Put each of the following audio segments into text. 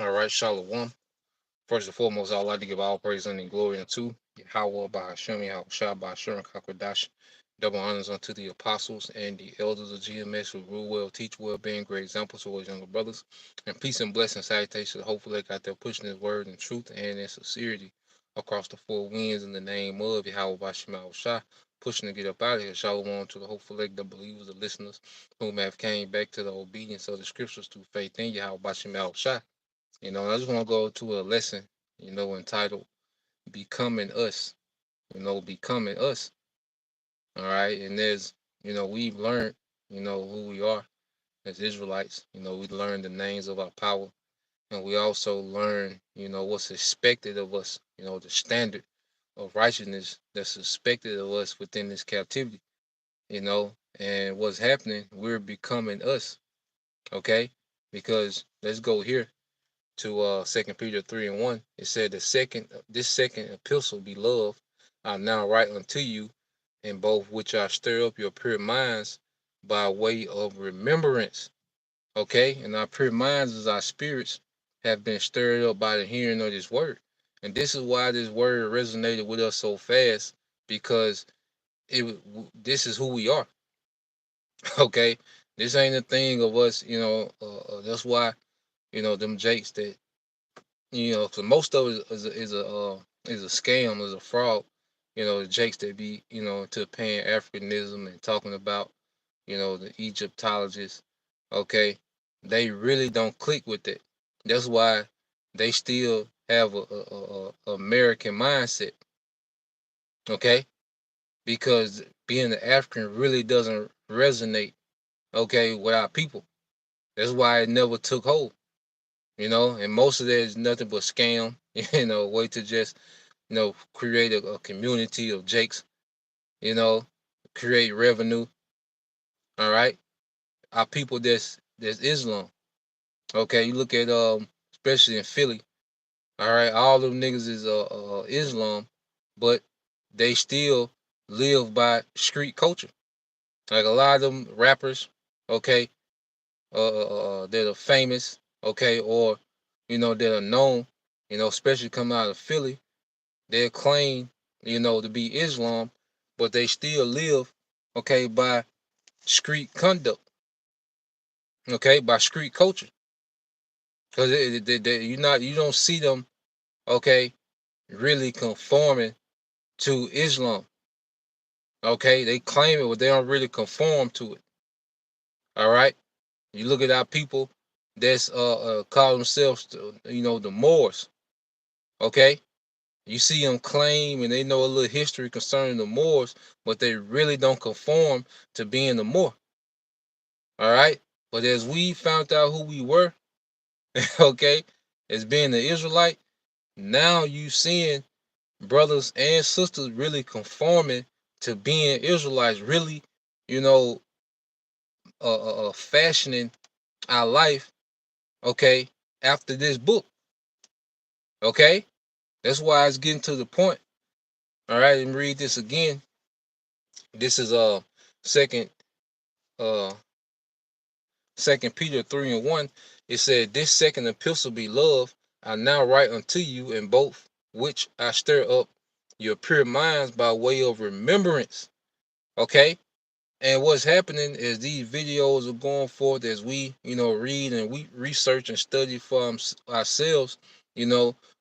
All right, Shalom. First and foremost, I'd like to give all praise and glory unto Yahweh by Hashem, Yahweh Shah by Hashem, Kakwadash. Double honors unto the apostles and the elders of GMS who rule well, teach well, being great examples to his younger brothers. And peace and blessing, salutations. Hopefully, they got there pushing his word in truth and in sincerity across the four winds in the name of Yahweh by Hashem, Yahweh Shah. Pushing to get up out of here. Shalom to the hopeful leg, the believers, the listeners whom have came back to the obedience of the scriptures through faith in Yahweh by Hashem, Yahweh Shah. I just want to go to a lesson, entitled Becoming Us, Becoming Us. All right. And we've learned, who we are as Israelites. We learned the names of our power. And we also learn, what's expected of us, the standard of righteousness that's expected of us within this captivity, and what's happening, we're becoming us. Okay. Because let's go here to 2 Peter 3:1. It said this second epistle, beloved, I now write unto you, in both which I stir up your pure minds by way of remembrance. Okay, and our pure minds as our spirits have been stirred up by the hearing of this word. And this is why this word resonated with us so fast, because this is who we are. Okay, this ain't a thing of us, that's why, them jakes that, for most of it is a scam, is a fraud. The jakes that be, to Pan Africanism and talking about, the Egyptologists. Okay, they really don't click with it. That's why they still have a American mindset. Okay, because being an African really doesn't resonate. Okay, with our people. That's why it never took hold. And most of that is nothing but scam. Way to just create a community of jakes, you know, create revenue. All right. Our people that's Islam. Okay, you look at especially in Philly, all right, all them niggas is Islam, but they still live by street culture. Like a lot of them rappers, okay, that are famous, okay, or that are known, especially coming out of Philly, they claim, to be Islam, but they still live, okay, by street conduct, okay, by street culture, because you don't see them, okay, really conforming to Islam, okay. They claim it, but they don't really conform to it. All right, you look at our people that's call themselves, the Moors, okay. You see them claim and they know a little history concerning the Moors, but they really don't conform to being the Moor. All right. But as we found out who we were, okay, as being the Israelite, now you seeing brothers and sisters really conforming to being Israelites, really, you know, fashioning our life, okay, after this book, okay. That's why it's getting to the point. All right, and read this again. This is second uh 2 Peter 3:1. It said, this second epistle, beloved, I now write unto you, in both which I stir up your pure minds by way of remembrance. Okay. And what's happening is these videos are going forth as we, read and we research and study for ourselves.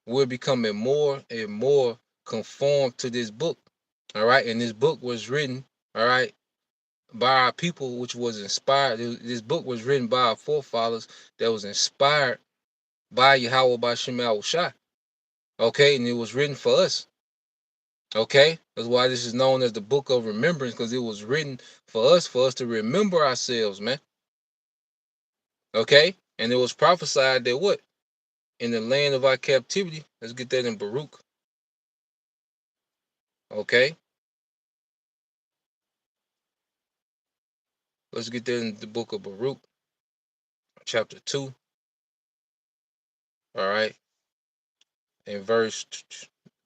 We're becoming more and more conformed to this book. All right. And this book was written, all right, by our people, which was inspired. This book was written by our forefathers that was inspired by Yahweh by Shemal Shah. Okay. And it was written for us. Okay. That's why this is known as the book of remembrance, because it was written for us to remember ourselves, man. Okay, and it was prophesied that what in the land of our captivity. Let's get that in Baruch. Okay, let's get that in the book of Baruch, chapter 2. All right, in verse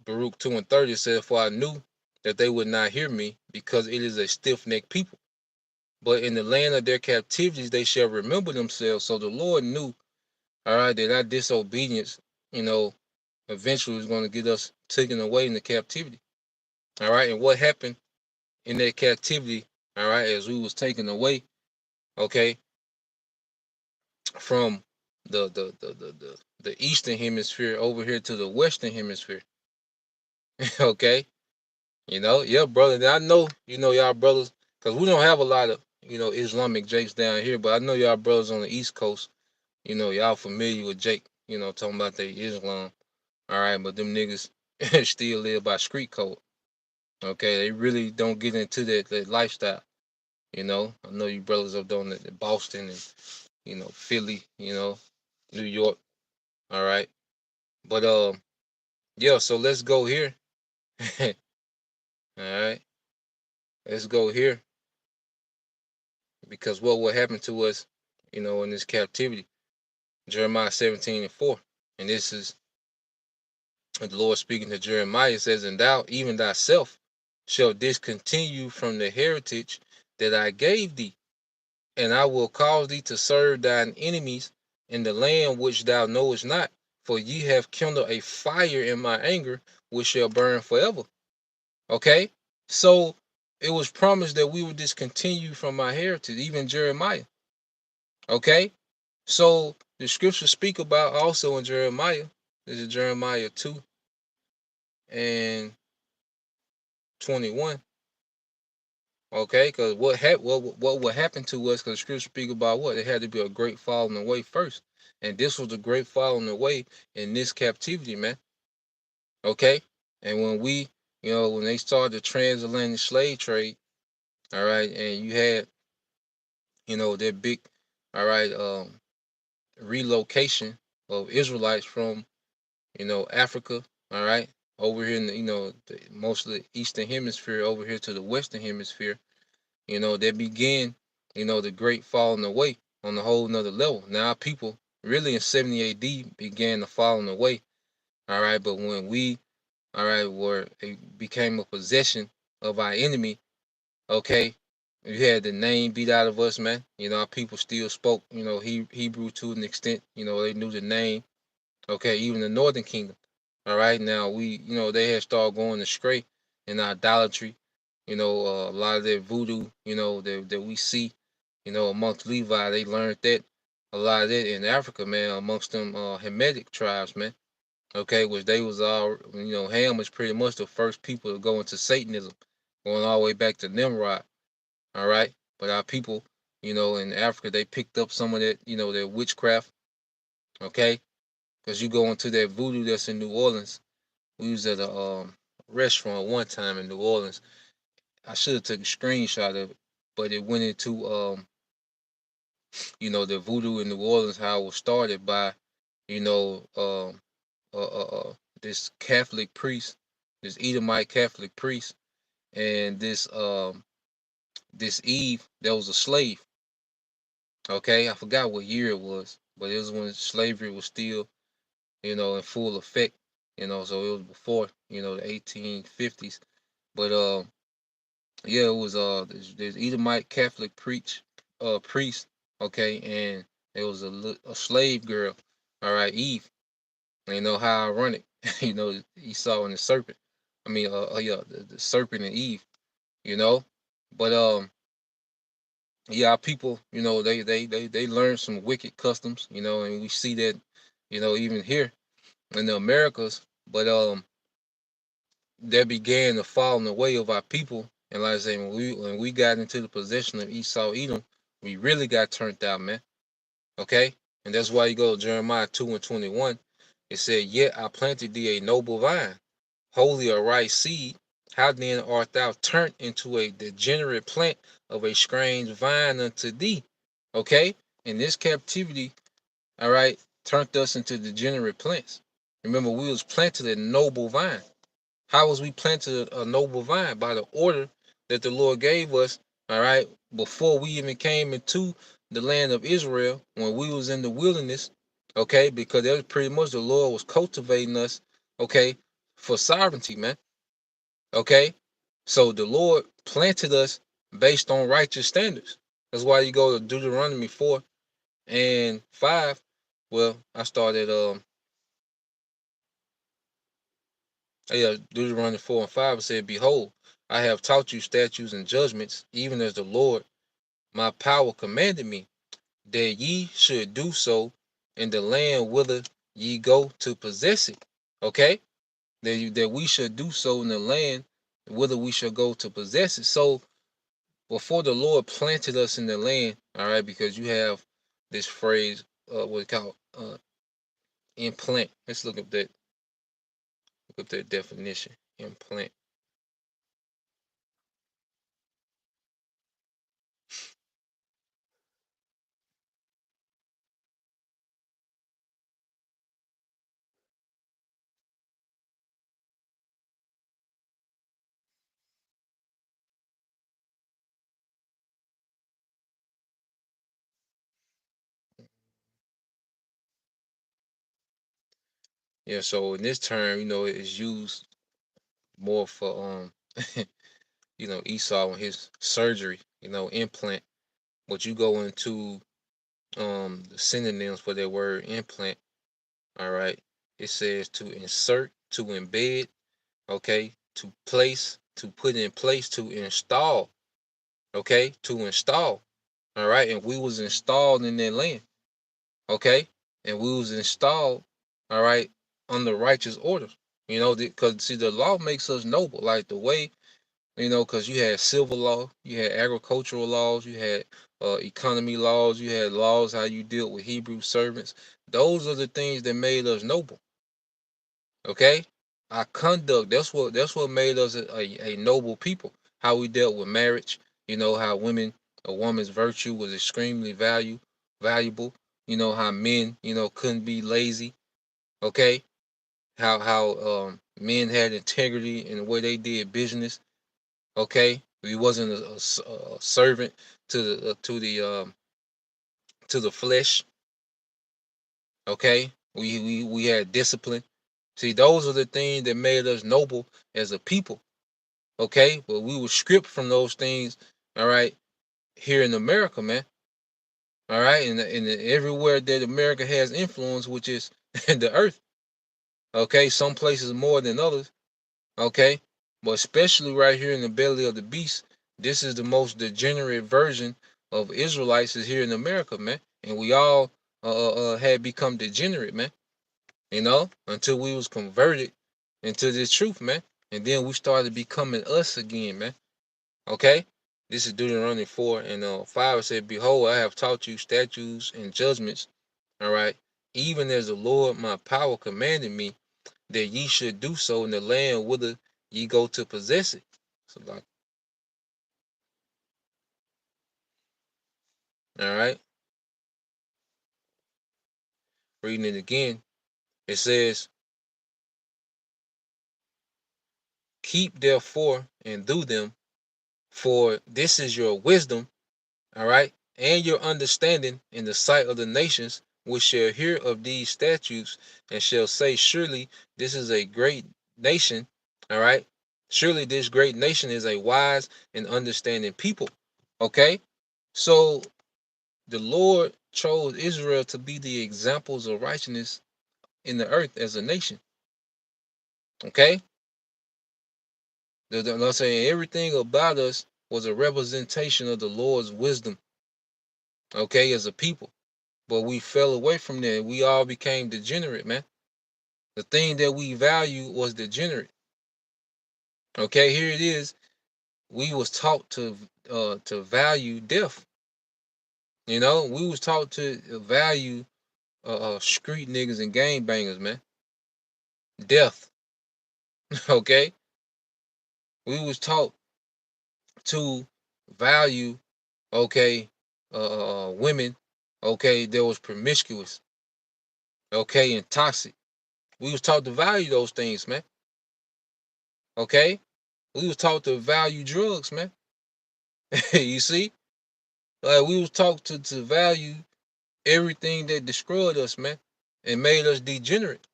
Baruch 2 and 30 it says, "For I knew that they would not hear me, because it is a stiff-necked people. But in the land of their captivities they shall remember themselves." So the Lord knew, all right, that our disobedience, you know, eventually was going to get us taken away into captivity. All right, and what happened in that captivity? All right, as we was taken away, okay, from the eastern hemisphere over here to the western hemisphere. Okay, yeah, brother. I know, y'all brothers, because we don't have a lot of, Islamic Jakes down here, but I know y'all brothers on the East Coast, y'all familiar with Jake, talking about their Islam. All right, but them niggas still live by street code. Okay, they really don't get into that lifestyle. I know you brothers up down in Boston and Philly, New York. All right, but yeah. So let's go here. All right, let's go here, because what will happen to us, in this captivity? Jeremiah 17:4, and this is the Lord speaking to Jeremiah. It says, "And thou, even thyself, shall discontinue from the heritage that I gave thee, and I will cause thee to serve thine enemies in the land which thou knowest not. For ye have kindled a fire in my anger, which shall burn forever." Okay, so it was promised that we would discontinue from our heritage, even Jeremiah. Okay, so the scriptures speak about also in Jeremiah. This is Jeremiah 2 and 21. Okay, because what would happen to us? Because scripture speak about what it had to be a great falling away first, and this was a great falling away in this captivity, man. Okay, and when when they started the transatlantic slave trade, all right, and you had that big, all right, relocation of Israelites from Africa, all right, over here in most of the eastern hemisphere over here to the western hemisphere. That began, the great falling away on a whole nother level. Now people really in 70 AD began the falling away. All right, but when we, all right, it became a possession of our enemy, okay, you had the name beat out of us, man. Our people still spoke, Hebrew to an extent. They knew the name. Okay, even the Northern Kingdom. All right, now they had started going astray in idolatry. A lot of that voodoo, that we see, amongst Levi, they learned that a lot of that in Africa, man, amongst them Hamitic tribes, man. Okay, which they was all, Ham was pretty much the first people to go into Satanism, going all the way back to Nimrod. All right, but our people, in Africa, they picked up some of that, their witchcraft. Okay, because you go into that voodoo that's in New Orleans. We was at a restaurant one time in New Orleans. I should have took a screenshot of it, but it went into the voodoo in New Orleans, how it was started by, you know, um, this Catholic priest, this Edomite Catholic priest, and this Eve that was a slave. Okay, I forgot what year it was, but it was when slavery was still, in full effect. So it was before, the 1850s. But yeah, it was this Edomite Catholic priest, okay, and it was a slave girl, all right, Eve. And how ironic, Esau and the serpent. I mean, yeah, the serpent and Eve, you know. But yeah, our people, they learned some wicked customs, and we see that, even here in the Americas. But that began the falling away of our people. And like I say, when we got into the possession of Esau, Edom, we really got turned out, man. Okay, and that's why you go to Jeremiah 2 and 21. It said, "Yet I planted thee a noble vine, wholly a right seed. How then art thou turned into a degenerate plant of a strange vine unto thee?" Okay, And this captivity, all right, turned us into degenerate plants. Remember, we was planted a noble vine. How was we planted a noble vine? By the order that the Lord gave us, all right, before we even came into the land of Israel, when we was in the wilderness, okay, because that was pretty much the Lord was cultivating us, okay, for sovereignty, man. Okay. So the Lord planted us based on righteous standards. That's why you go to Deuteronomy 4 and 5. Well, I started yeah, Deuteronomy 4 and 5 said, Behold, I have taught you statutes and judgments, even as the Lord my power commanded me, that ye should do so in the land whither ye go to possess it. Okay? That we should do so in the land whither we shall go to possess it. So before the Lord planted us in the land, all right, because you have this phrase, what it called implant. Let's look up that definition. Implant. Yeah, so in this term, it is used more for Esau and his surgery, implant. But you go into the synonyms for that word implant, all right, it says to insert, to embed, okay, to place, to put in place, to install, okay, to install. All right, and we was installed in that land, okay, and we was installed, all right, under righteous orders. Because see, the law makes us noble, like the way, because you had civil law, you had agricultural laws, you had economy laws, you had laws how you dealt with Hebrew servants. Those are the things that made us noble. Okay, our conduct, that's what made us a noble people. How we dealt with marriage, how a woman's virtue was extremely valuable. How men, couldn't be lazy. Okay, how men had integrity in the way they did business. Okay, we wasn't a servant to the flesh. Okay, we had discipline. See, those are the things that made us noble as a people. Okay, but we were stripped from those things. All right, here in America, man. All right, and everywhere that America has influence, which is the earth. Okay, some places more than others. Okay, but especially right here in the belly of the beast, this is the most degenerate version of Israelites is here in America, man. And we all had become degenerate, man. Until we was converted into this truth, man. And then we started becoming us again, man. Okay? This is Deuteronomy 4 and 5. It said, Behold, I have taught you statutes and judgments, all right, even as the Lord my power commanded me, that ye should do so in the land whither ye go to possess it. So, like, all right, reading it again, it says, Keep therefore and do them, for this is your wisdom, all right, and your understanding in the sight of the nations, which shall hear of these statutes and shall say, Surely this is a great nation, all right. Surely this great nation is a wise and understanding people. Okay, so the Lord chose Israel to be the examples of righteousness in the earth as a nation. Okay, I'm saying everything about us was a representation of the Lord's wisdom. Okay, as a people. But we fell away from that. We all became degenerate, man. The thing that we value was degenerate. Okay, here it is. We was taught to value death. We was taught to value street niggas and gang bangers, man. Death. Okay, we was taught to value, okay, women, okay, that was promiscuous, okay, and toxic. We was taught to value those things, man. Okay? We was taught to value drugs, man. You see? Like we was taught to value everything that destroyed us, man, and made us degenerate.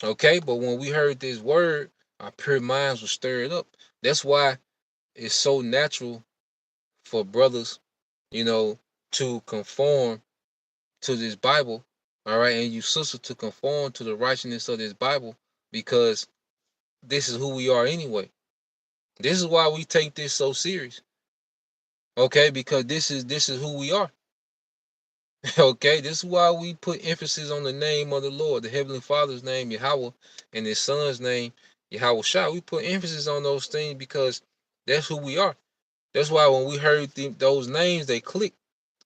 Okay, but when we heard this word, our pure minds were stirred up. That's why it's so natural for brothers, you know, to conform to this Bible, all right, and you sisters to conform to the righteousness of this Bible, because this is who we are anyway. This is why we take this so serious. Okay, because this is who we are. Okay, this is why we put emphasis on the name of the Lord, the Heavenly Father's name, Yahweh, and His Son's name, Yahweh Shah. We put emphasis on those things because that's who we are. That's why when we heard those names, they clicked,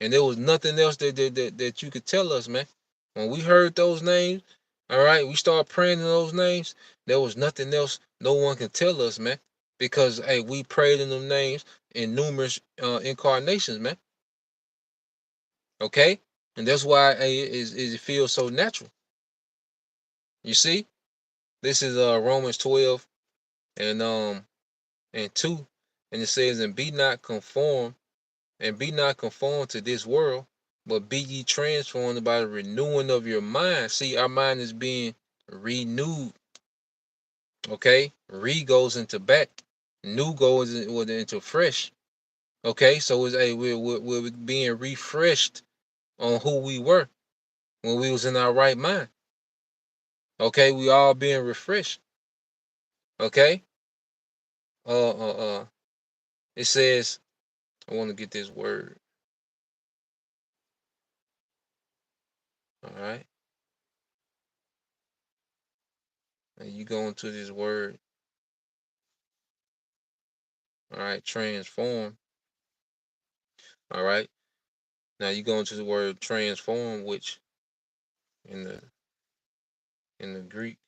and there was nothing else that you could tell us, man. When we heard those names, all right, we started praying in those names. There was nothing else no one can tell us, man, because hey, we prayed in them names in numerous incarnations, man. Okay, and that's why it feels so natural. You see, this is Romans 12 and 2, and it says, and be not conformed to this world, but be ye transformed by the renewing of your mind. See, our mind is being renewed. Okay, re goes into back, new goes into fresh. Okay, so it's we're being refreshed on who we were when we was in our right mind. Okay, we all being refreshed. Okay, uh, uh, uh. It says, I want to get this word. All right, and you go into this word. All right, transform. All right, now you go into the word transform, which in the Greek,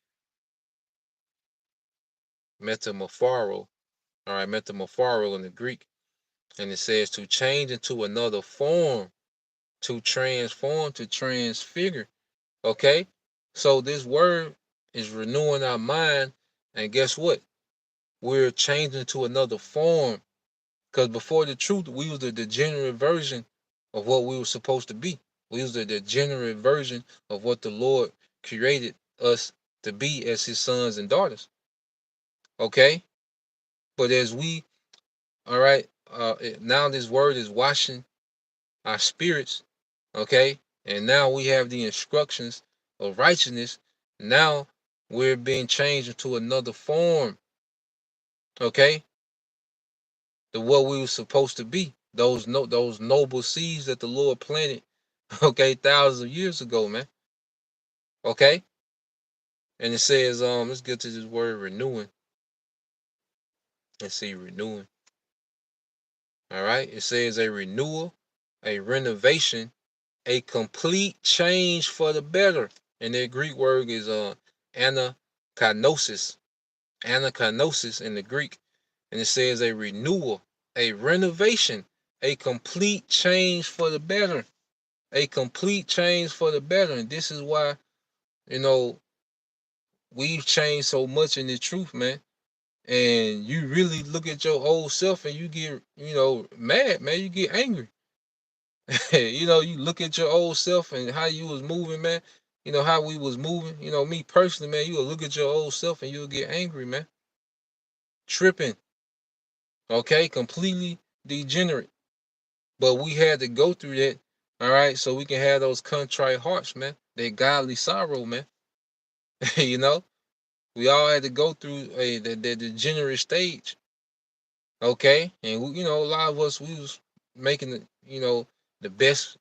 metamorphoro. All right, metamorphoro in the Greek, and it says to change into another form, to transform, to transfigure. Okay, so this word is renewing our mind, and guess what? We're changing to another form, because before the truth, we was the degenerate version of what we were supposed to be. We was the degenerate version of what the Lord created us to be as His sons and daughters. Okay, but as we, all right, now this word is washing our spirits. Okay, and now we have the instructions of righteousness. Now we're being changed into another form. Okay, to what we were supposed to be. Those noble seeds that the Lord planted, okay, thousands of years ago, man. Okay, and it says, let's get to this word renewing. Let's see, renewing. All right, it says a renewal, a renovation, a complete change for the better. And the Greek word is anakinosis, anakinosis in the Greek, and it says a renewal, a renovation, a complete change for the better. A complete change for the better. And this is why, you know, we've changed so much in the truth, man. And you really look at your old self and you get, mad, man. You get angry. You look at your old self and how you was moving, man. How we was moving. Me personally, man, you will look at your old self and you'll get angry, man. Tripping. Okay, completely degenerate. But we had to go through that, all right, so we can have those contrite hearts, man. That godly sorrow, man. you know, we all had to go through the degenerate stage, okay? And a lot of us, we was making the best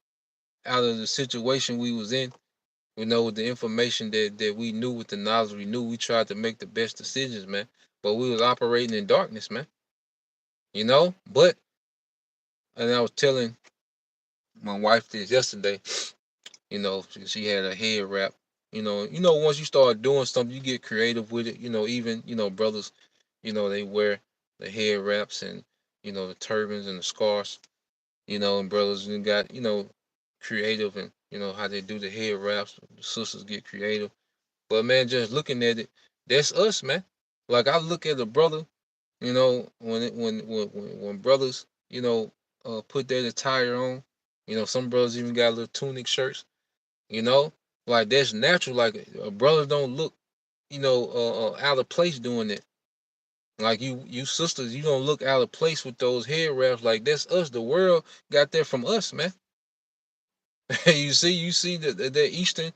out of the situation we was in. With the information that we knew, with the knowledge we knew, we tried to make the best decisions, man. But we was operating in darkness, man. But and I was telling my wife this yesterday. She had a head wrap. Once you start doing something, you get creative with it. Even brothers, they wear the head wraps and the turbans and the scarves. And brothers and got creative, and how they do the head wraps. The sisters get creative, but man, just looking at it, that's us, man. Like I look at a brother, when brothers, put their attire on, some brothers even got little tunic shirts, you know, like that's natural. Like brothers don't look, out of place doing it. Like you sisters, you don't look out of place with those head wraps. Like that's us. The world got that from us, man. you see the Eastern,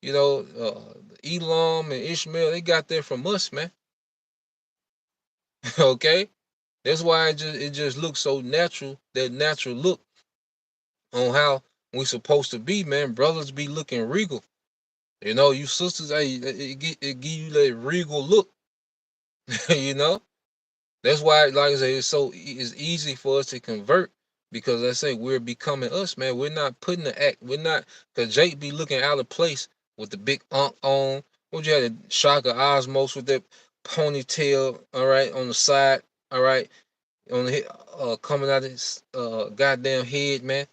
Elam and Ishmael, they got that from us, man. Okay, that's why it just looks so natural. That natural look on how we supposed to be, man. Brothers be looking regal. You sisters, hey, it give you that regal look. you know. That's why, like I say, it's easy for us to convert because I say we're becoming us, man. We're not putting the act. We're not, because Jake be looking out of place with the big on. What you had a Shaka Osmos with that ponytail, all right, on the side, all right, on the coming out of his goddamn head, man.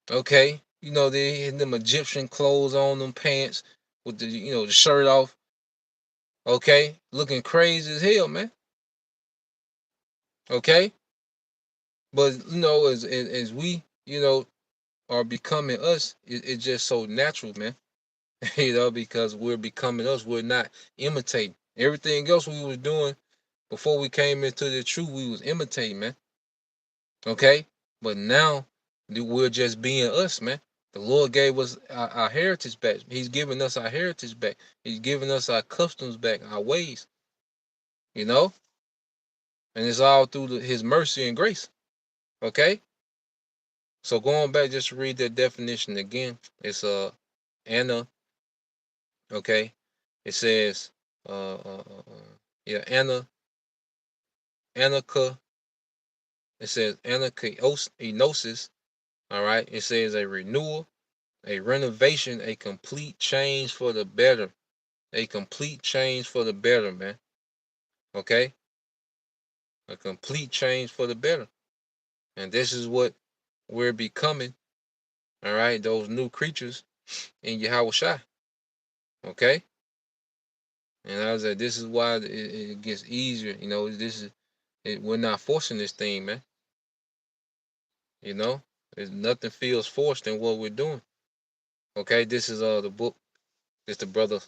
Okay, they had them Egyptian clothes on, them pants with the shirt off. Okay, looking crazy as hell, man. Okay, but as we are becoming us, it's just so natural, man. Because we're becoming us. We're not imitating everything else we was doing before we came into the truth. We was imitating, man. Okay, but now we're just being us, man. The Lord gave us our heritage back. He's giving us our heritage back. He's giving us our customs back, our ways, you know, and it's all through His mercy and grace. Okay, so going back just to read that definition again, it's Anna. Okay, it says yeah, Anaka. It says Enosis. All right, it says a renewal, a renovation, a complete change for the better. A complete change for the better, man. Okay? A complete change for the better. And this is what we're becoming. All right, those new creatures in Yahweh Shai. Okay? And I was like, this is why it gets easier. We're not forcing this thing, man. There's nothing feels forced in what we're doing. Okay, this is the book. This the brother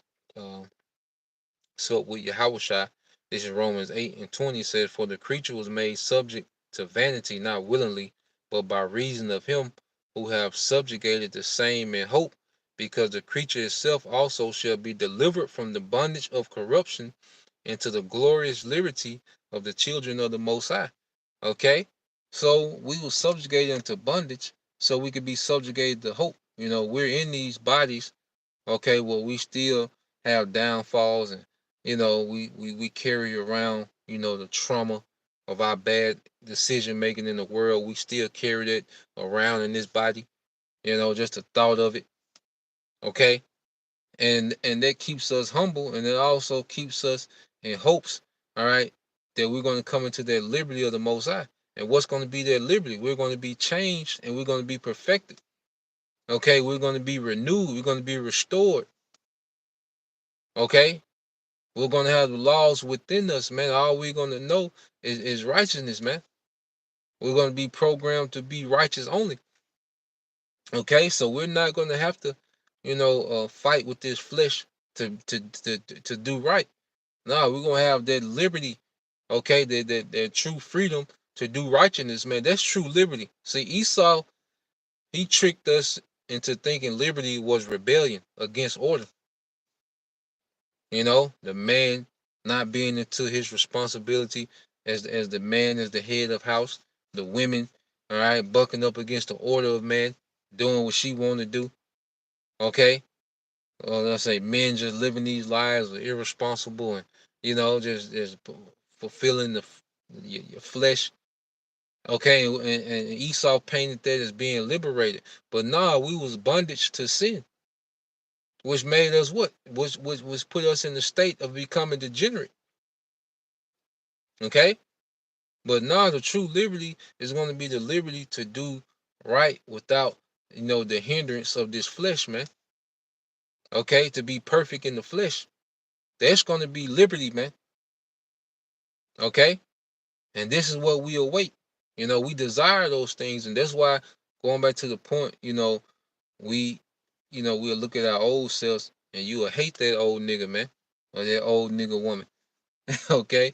so with Yahushua. This is Romans 8:20 says, for the creature was made subject to vanity, not willingly, but by reason of him who have subjugated the same in hope, because the creature itself also shall be delivered from the bondage of corruption into the glorious liberty of the children of the Most High. Okay? So we were subjugated into bondage so we could be subjugated to hope. We're in these bodies, okay, well, we still have downfalls, and we carry around the trauma of our bad decision making in the world. We still carry that around in this body, just the thought of it. Okay, and that keeps us humble, and it also keeps us in hopes, all right, that we're going to come into that liberty of the Most High. And what's going to be that liberty? We're going to be changed, and we're going to be perfected. Okay, we're going to be renewed. We're going to be restored. Okay, we're going to have the laws within us, man. All we're going to know is righteousness, man. We're going to be programmed to be righteous only. Okay, so we're not going to have to, fight with this flesh to do right. No, we're going to have that liberty, okay, that true freedom to do righteousness, man. That's true liberty. See, Esau, he tricked us into thinking liberty was rebellion against order. The man not being into his responsibility as the man, as the head of house, the women, all right, bucking up against the order of man, doing what she want to do. Okay, let's say men just living these lives are irresponsible and just fulfilling your flesh. Okay, and Esau painted that as being liberated, but nah, we was bondage to sin, which made us what? Was put us in the state of becoming degenerate. Okay? But now the true liberty is going to be the liberty to do right without the hindrance of this flesh, man. Okay, to be perfect in the flesh. That's going to be liberty, man. Okay, and this is what we await. We desire those things, and that's why, going back to the point, we, we'll look at our old selves, and you will hate that old nigga, man, or that old nigga woman. Okay,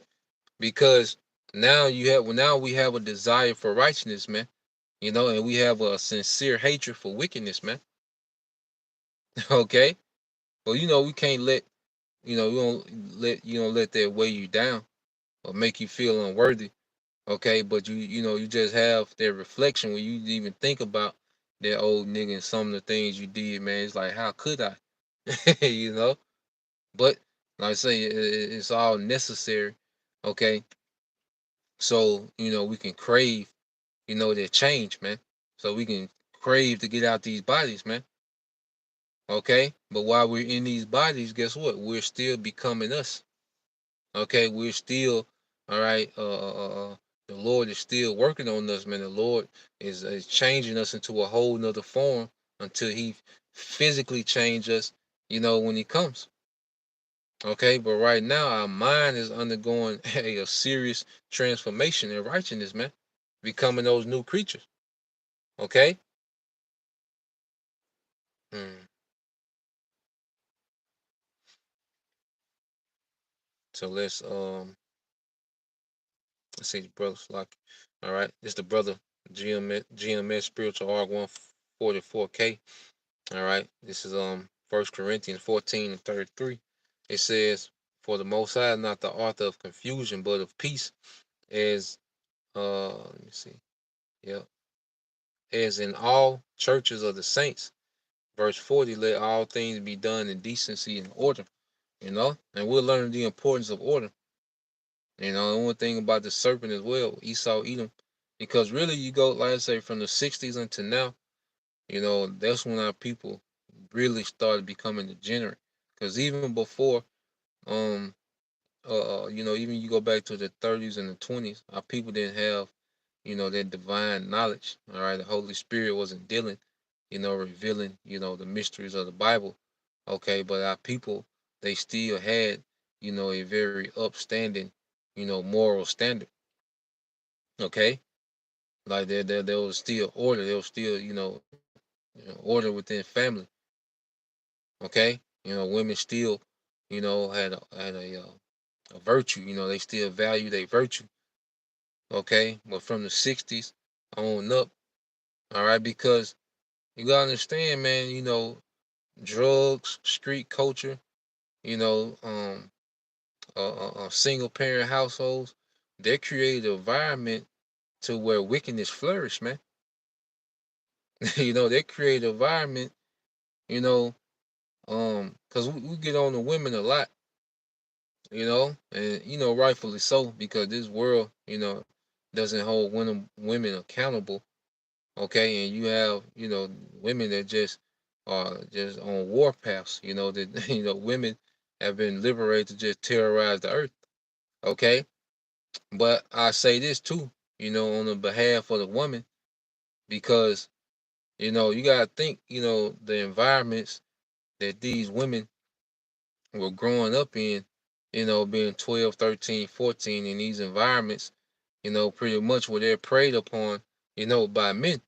because now we have a desire for righteousness, man. And we have a sincere hatred for wickedness, man. Okay, but we can't let we don't let that weigh you down or make you feel unworthy. Okay, but you just have that reflection when you even think about that old nigga and some of the things you did, man. It's like, how could I? you know. But like I say, it's all necessary. Okay, so we can crave, that change, man. So we can crave to get out these bodies, man. Okay, but while we're in these bodies, guess what? We're still becoming us. Okay, we're still, all right. The Lord is still working on us, man. The Lord is changing us into a whole nother form until He physically change us. When He comes. Okay, but right now our mind is undergoing a serious transformation in righteousness, man. Becoming those new creatures. Okay. Mm. So let's see the brother Flock. All right, this is the brother GMS Spiritual R 144K. All right, this is 1 Corinthians 14 and 33. It says, "For the Most High is not the author of confusion, but of peace, as let me see, yeah, as in all churches of the saints." Verse 40, "Let all things be done in decency and order." And we're learning the importance of order. And one thing about the serpent as well, Esau Edom, because really you go, like I say, from the 60s until now, that's when our people really started becoming degenerate. Because even before, um, even you go back to the 30s and the 20s, our people didn't have, that divine knowledge. All right, the Holy Spirit wasn't dealing, revealing, the mysteries of the Bible. Okay, but our people, they still had, a very upstanding, moral standard. Okay, like there was still order. There was still, order within family. Okay, women still, had a virtue. They still value their virtue. Okay, but from the 60s on up, all right, because you gotta understand, man. Drugs, street culture. You know, single parent households. They create an environment to where wickedness flourish, man. They create an environment. You know, because we get on the women a lot. And rightfully so, because this world, doesn't hold women accountable. Okay, and you have, women that just are just on warpaths. That women have been liberated to just terrorize the earth. Okay, but I say this too, on the behalf of the woman, because you gotta think, the environments that these women were growing up in, being 12, 13, 14 in these environments, pretty much where they're preyed upon, by men,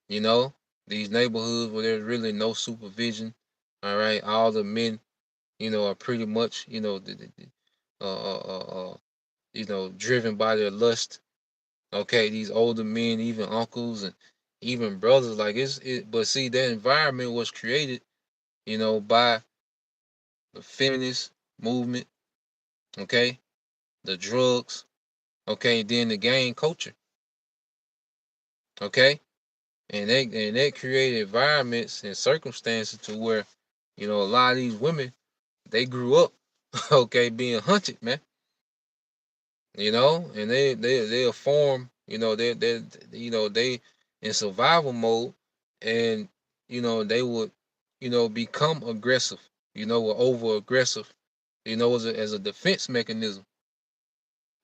you know, these neighborhoods where there's really no supervision. All right. All the men, are pretty much, driven by their lust. Okay. These older men, even uncles and even brothers, like but see, that environment was created, by the feminist movement. Okay. The drugs. Okay. Then the gang culture. Okay. And they created environments and circumstances to where, a lot of these women, they grew up, okay, being hunted, man. And they'll form, they in survival mode, and they would, become aggressive, or over aggressive, as a defense mechanism,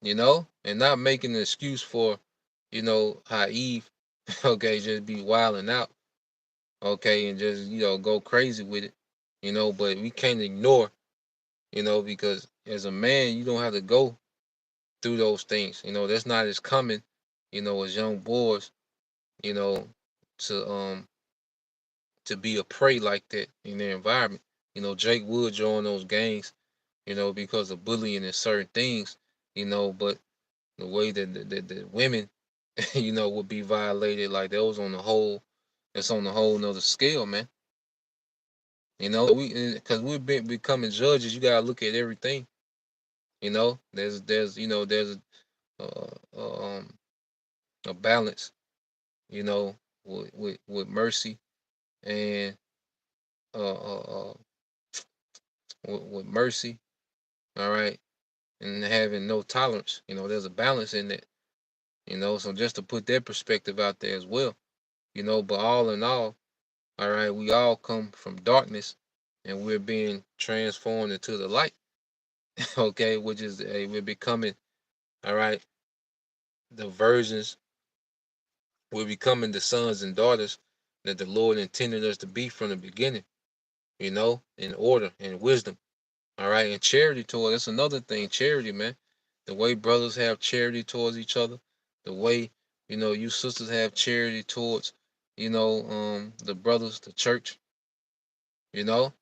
and not making an excuse for, how Eve Okay, just be wilding out, okay, and just go crazy with it, but we can't ignore, because as a man, you don't have to go through those things. That's not as common, as young boys, you know, to be a prey like that in their environment. Jake would join those gangs, because of bullying and certain things, but the way that the women, would be violated, like that was on the whole, that's on the whole nother scale, man. Because we've been becoming judges, you gotta look at everything. There's a balance, you know, with mercy and uh, uh, uh with mercy, all right, and having no tolerance. There's a balance in that. So just to put that perspective out there as well. But all in all right, we all come from darkness, and we're being transformed into the light. Okay, which is we're becoming, all right, the versions. We're becoming the sons and daughters that the Lord intended us to be from the beginning. In order and wisdom. All right, and charity toward that's another thing. Charity, man. The way brothers have charity towards each other, the way you sisters have charity towards the brothers, the church. You know,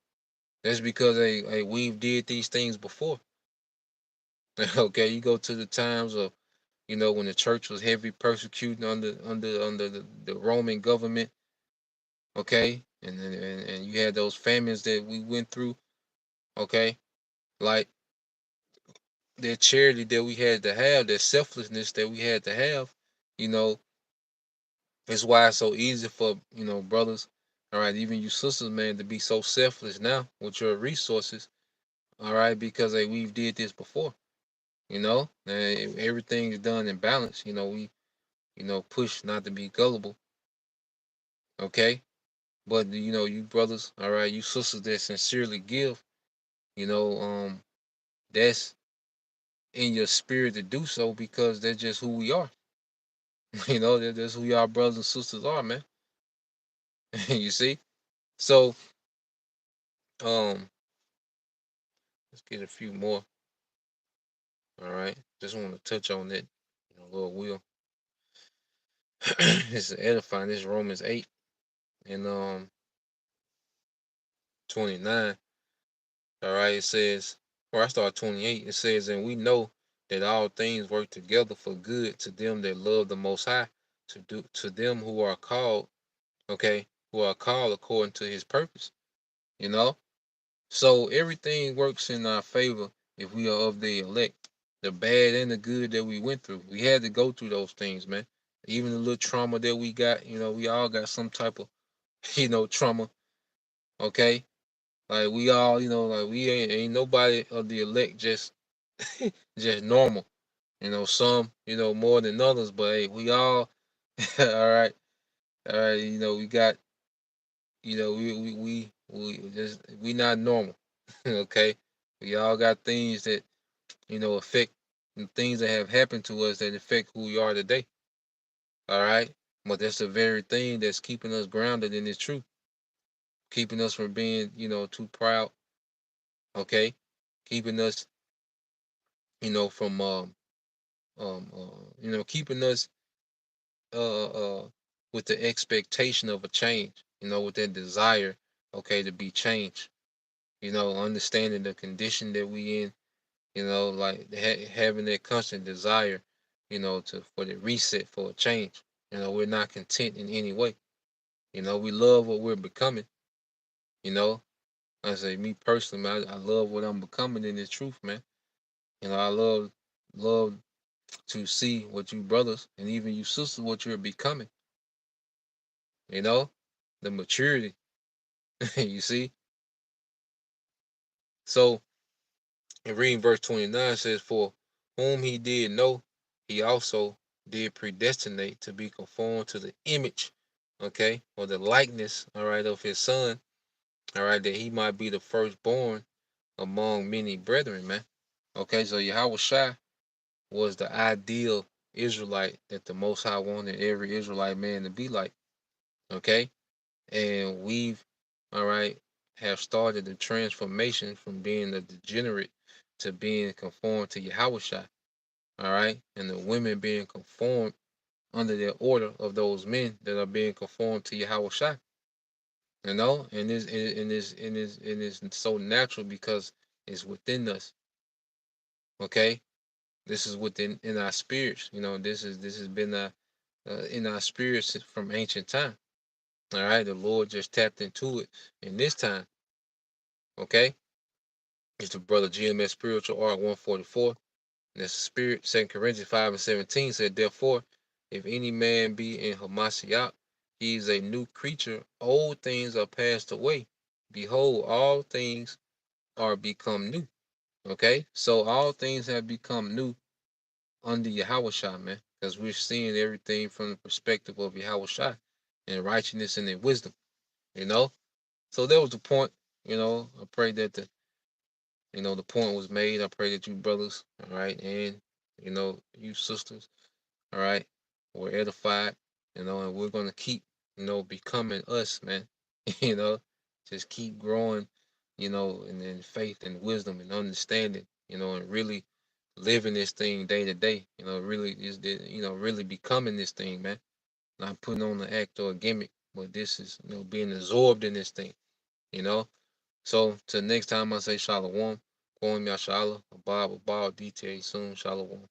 that's because we've did these things before. Okay, you go to the times of when the church was heavy persecuting under the Roman government. Okay, and you had those famines that we went through. Okay, like that charity that we had to have, that selflessness that we had to have, you know, it's why it's so easy for, brothers, all right, even you sisters, man, to be so selfless now with your resources, all right, because we've did this before, and everything is done in balance, we, push not to be gullible, okay, but you brothers, all right, you sisters that sincerely give, you know, that's in your spirit to do so because that's just who we are. That's who y'all brothers and sisters are, man. You see? So, um, let's get a few more. All right. Just want to touch on that, Lord will. It's edifying. This is Romans 8 and 29. All right. It says, or I start 28. It says, and we know that all things work together for good to them that love the Most High, to them who are called, okay, who are called according to His purpose. You know. So everything works in our favor if we are of the elect. The bad and the good that we went through. We had to go through those things, man. Even the little trauma that we got, we all got some type of, trauma. Okay. Like we all, like we ain't nobody of the elect just just normal. Some, more than others, but hey, we all all right. All right, we got, we just we not normal. Okay. We all got things that affect and things that have happened to us that affect who we are today. All right. But that's the very thing that's keeping us grounded in this truth, keeping us from being, too proud. Okay. Keeping us, from, keeping us, with the expectation of a change, with that desire, okay, to be changed, understanding the condition that we in, like having that constant desire, for the reset, for a change. We're not content in any way. We love what we're becoming. You know, I say me personally, man, I love what I'm becoming in this truth, man. I love to see what you brothers and even you sisters what you're becoming. You know, the maturity. You see. So, in reading verse 29 says, "For whom He did know, He also did predestinate to be conformed to the image, okay, or the likeness, all right, of His Son, all right, that He might be the firstborn among many brethren, man." Okay, so Yahweh Shai was the ideal, Israelite that the Most High wanted every Israelite man to be like. Okay, and we've, all right, have started the transformation from being a degenerate to being conformed to Yahushua. All right, and the women being conformed under the order of those men that are being conformed to Yahushua. You know, and it's so natural because it's within us. Okay, this is within in our spirits. You know, this has been in our spirits from ancient time. All right, the Lord just tapped into it in this time. Okay, it's the brother GMS Spiritual Art 144. And that's the spirit. 2 Corinthians 5:17 said, therefore, if any man be in Hamashiach, he is a new creature. Old things are passed away. Behold, all things are become new. Okay, so all things have become new under Yahushua, man, because we're seeing everything from the perspective of Yahushua and righteousness and in wisdom, you know. So that was the point, you know. I pray that the point was made. I pray that you brothers, all right, and you sisters, all right, were edified, and we're gonna keep, becoming us, man. you know, just keep growing, in faith and wisdom and understanding, and really living this thing day to day, really really becoming this thing, man. Not putting on an act or a gimmick, but this is, being absorbed in this thing, you know. So till next time I say Shalom, Kwame Yashala, Abba, detail soon, Shalom.